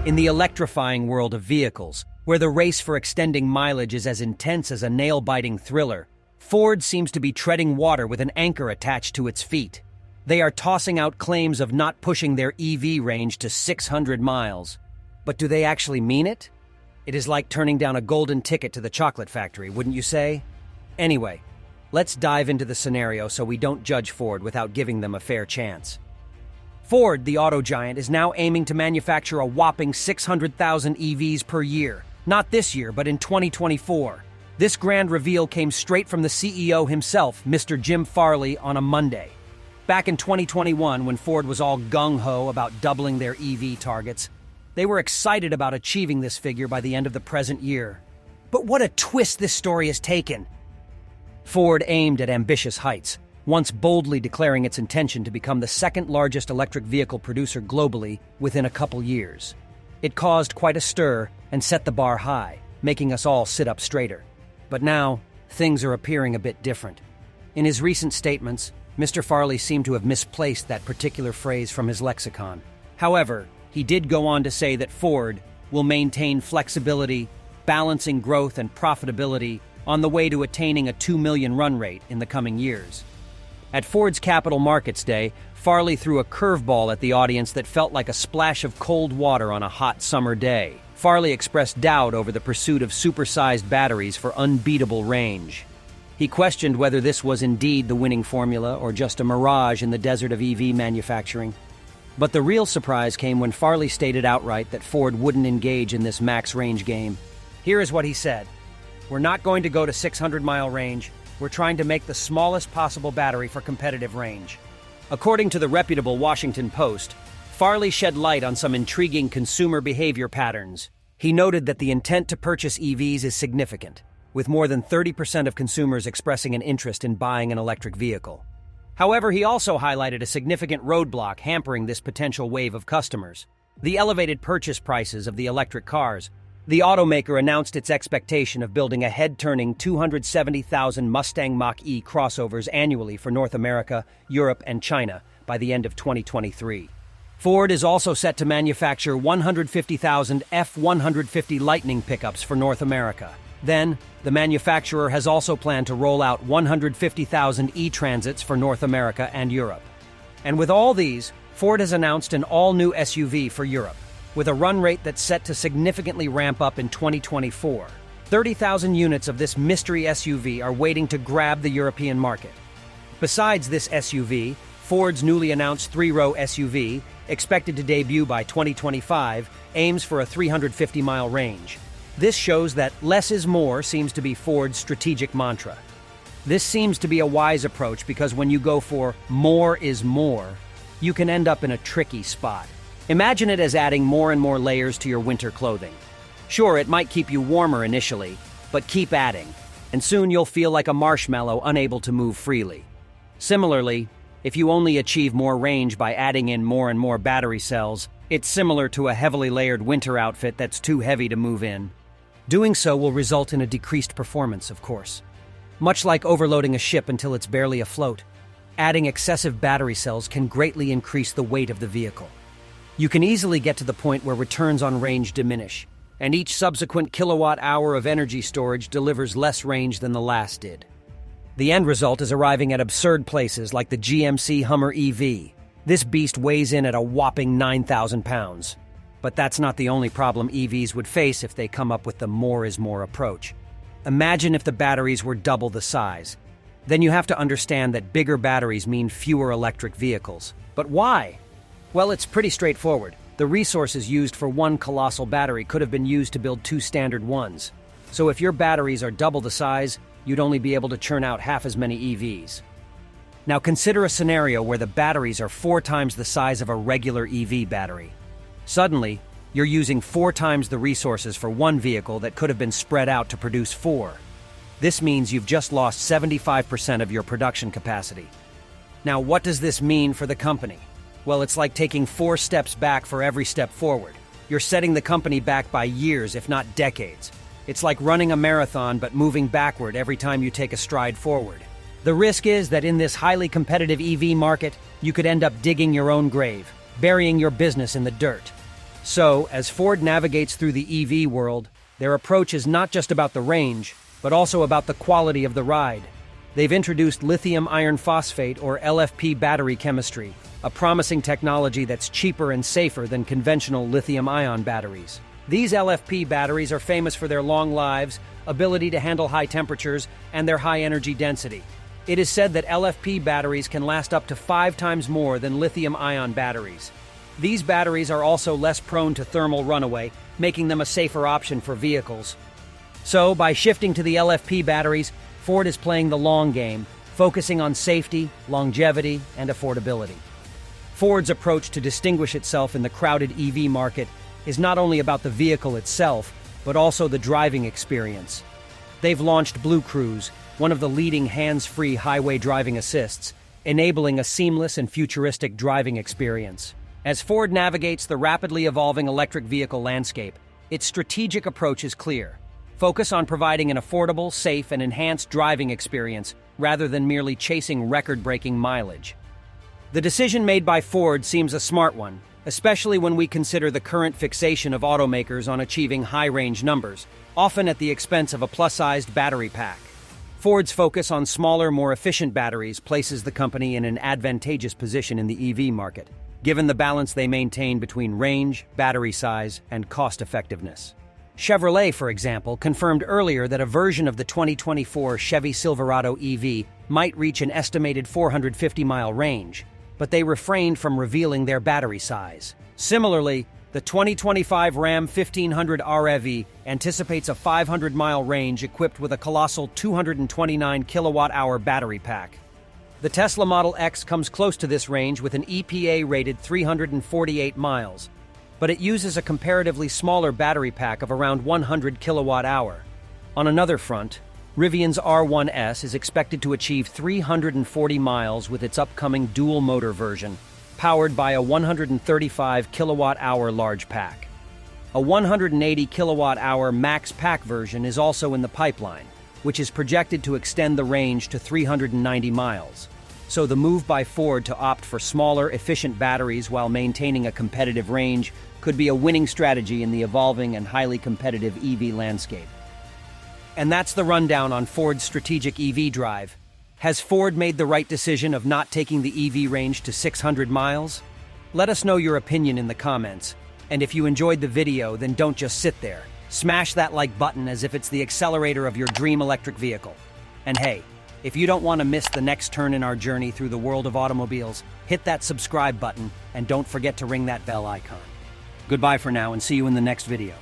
In the electrifying world of vehicles, where the race for extending mileage is as intense as a nail-biting thriller, Ford seems to be treading water with an anchor attached to its feet. They are tossing out claims of not pushing their EV range to 600 miles. But do they actually mean it? It is like turning down a golden ticket to the chocolate factory, wouldn't you say? Anyway, let's dive into the scenario so we don't judge Ford without giving them a fair chance. Ford, the auto giant, is now aiming to manufacture a whopping 600,000 EVs per year. Not this year, but in 2024. This grand reveal came straight from the CEO himself, Mr. Jim Farley, on a Monday. Back in 2021, when Ford was all gung-ho about doubling their EV targets, they were excited about achieving this figure by the end of the present year. But what a twist this story has taken! Ford aimed at ambitious heights, once boldly declaring its intention to become the second-largest electric vehicle producer globally within a couple years. It caused quite a stir and set the bar high, making us all sit up straighter. But now, things are appearing a bit different. In his recent statements, Mr. Farley seemed to have misplaced that particular phrase from his lexicon. However, he did go on to say that Ford will maintain flexibility, balancing growth and profitability on the way to attaining a 2 million run rate in the coming years. At Ford's Capital Markets Day, Farley threw a curveball at the audience that felt like a splash of cold water on a hot summer day. Farley expressed doubt over the pursuit of supersized batteries for unbeatable range. He questioned whether this was indeed the winning formula or just a mirage in the desert of EV manufacturing. But the real surprise came when Farley stated outright that Ford wouldn't engage in this max range game. Here is what he said. "We're not going to go to 600-mile range. We're trying to make the smallest possible battery for competitive range." According to the reputable Washington Post, Farley shed light on some intriguing consumer behavior patterns. He noted that the intent to purchase EVs is significant, with more than 30% of consumers expressing an interest in buying an electric vehicle. However, he also highlighted a significant roadblock hampering this potential wave of customers: the elevated purchase prices of the electric cars. The automaker announced its expectation of building a head-turning 270,000 Mustang Mach-E crossovers annually for North America, Europe, and China by the end of 2023. Ford is also set to manufacture 150,000 F-150 Lightning pickups for North America. Then, the manufacturer has also planned to roll out 150,000 E-Transits for North America and Europe. And with all these, Ford has announced an all-new SUV for Europe, with a run rate that's set to significantly ramp up in 2024. 30,000 units of this mystery SUV are waiting to grab the European market. Besides this SUV, Ford's newly announced three-row SUV, expected to debut by 2025, aims for a 350-mile range. This shows that less is more seems to be Ford's strategic mantra. This seems to be a wise approach because when you go for more is more, you can end up in a tricky spot. Imagine it as adding more and more layers to your winter clothing. Sure, it might keep you warmer initially, but keep adding, and soon you'll feel like a marshmallow unable to move freely. Similarly, if you only achieve more range by adding in more and more battery cells, it's similar to a heavily layered winter outfit that's too heavy to move in. Doing so will result in a decreased performance, of course. Much like overloading a ship until it's barely afloat, adding excessive battery cells can greatly increase the weight of the vehicle. You can easily get to the point where returns on range diminish, and each subsequent kilowatt-hour of energy storage delivers less range than the last did. The end result is arriving at absurd places like the GMC Hummer EV. This beast weighs in at a whopping 9,000 pounds. But that's not the only problem EVs would face if they come up with the more is more approach. Imagine if the batteries were double the size. Then you have to understand that bigger batteries mean fewer electric vehicles. But why? Well, it's pretty straightforward. The resources used for one colossal battery could have been used to build two standard ones. So if your batteries are double the size, you'd only be able to churn out half as many EVs. Now consider a scenario where the batteries are 4 times the size of a regular EV battery. Suddenly, you're using 4 times the resources for one vehicle that could have been spread out to produce 4. This means you've just lost 75% of your production capacity. Now, what does this mean for the company? Well, it's like taking 4 steps back for every step forward. You're setting the company back by years, if not decades. It's like running a marathon but moving backward every time you take a stride forward. The risk is that in this highly competitive EV market, you could end up digging your own grave, burying your business in the dirt. So, as Ford navigates through the EV world, their approach is not just about the range, but also about the quality of the ride. They've introduced lithium iron phosphate, or LFP battery chemistry, a promising technology that's cheaper and safer than conventional lithium-ion batteries. These LFP batteries are famous for their long lives, ability to handle high temperatures, and their high energy density. It is said that LFP batteries can last up to 5 times more than lithium-ion batteries. These batteries are also less prone to thermal runaway, making them a safer option for vehicles. So, by shifting to the LFP batteries, Ford is playing the long game, focusing on safety, longevity, and affordability. Ford's approach to distinguish itself in the crowded EV market is not only about the vehicle itself, but also the driving experience. They've launched Blue Cruise, one of the leading hands-free highway driving assists, enabling a seamless and futuristic driving experience. As Ford navigates the rapidly evolving electric vehicle landscape, its strategic approach is clear. Focus on providing an affordable, safe, and enhanced driving experience rather than merely chasing record-breaking mileage. The decision made by Ford seems a smart one, especially when we consider the current fixation of automakers on achieving high-range numbers, often at the expense of a plus-sized battery pack. Ford's focus on smaller, more efficient batteries places the company in an advantageous position in the EV market, given the balance they maintain between range, battery size, and cost-effectiveness. Chevrolet, for example, confirmed earlier that a version of the 2024 Chevy Silverado EV might reach an estimated 450-mile range, but they refrained from revealing their battery size. Similarly, the 2025 Ram 1500 REV anticipates a 500-mile range equipped with a colossal 229 kilowatt-hour battery pack. The Tesla Model X comes close to this range with an EPA-rated 348 miles, but it uses a comparatively smaller battery pack of around 100 kilowatt-hour. On another front, Rivian's R1S is expected to achieve 340 miles with its upcoming dual-motor version, powered by a 135 kilowatt-hour large pack. A 180 kilowatt-hour max pack version is also in the pipeline, which is projected to extend the range to 390 miles. So the move by Ford to opt for smaller, efficient batteries while maintaining a competitive range could be a winning strategy in the evolving and highly competitive EV landscape. And that's the rundown on Ford's strategic EV drive. Has Ford made the right decision of not taking the EV range to 600 miles? Let us know your opinion in the comments. And if you enjoyed the video, then don't just sit there. Smash that like button as if it's the accelerator of your dream electric vehicle. And hey, if you don't want to miss the next turn in our journey through the world of automobiles, hit that subscribe button and don't forget to ring that bell icon. Goodbye for now and see you in the next video.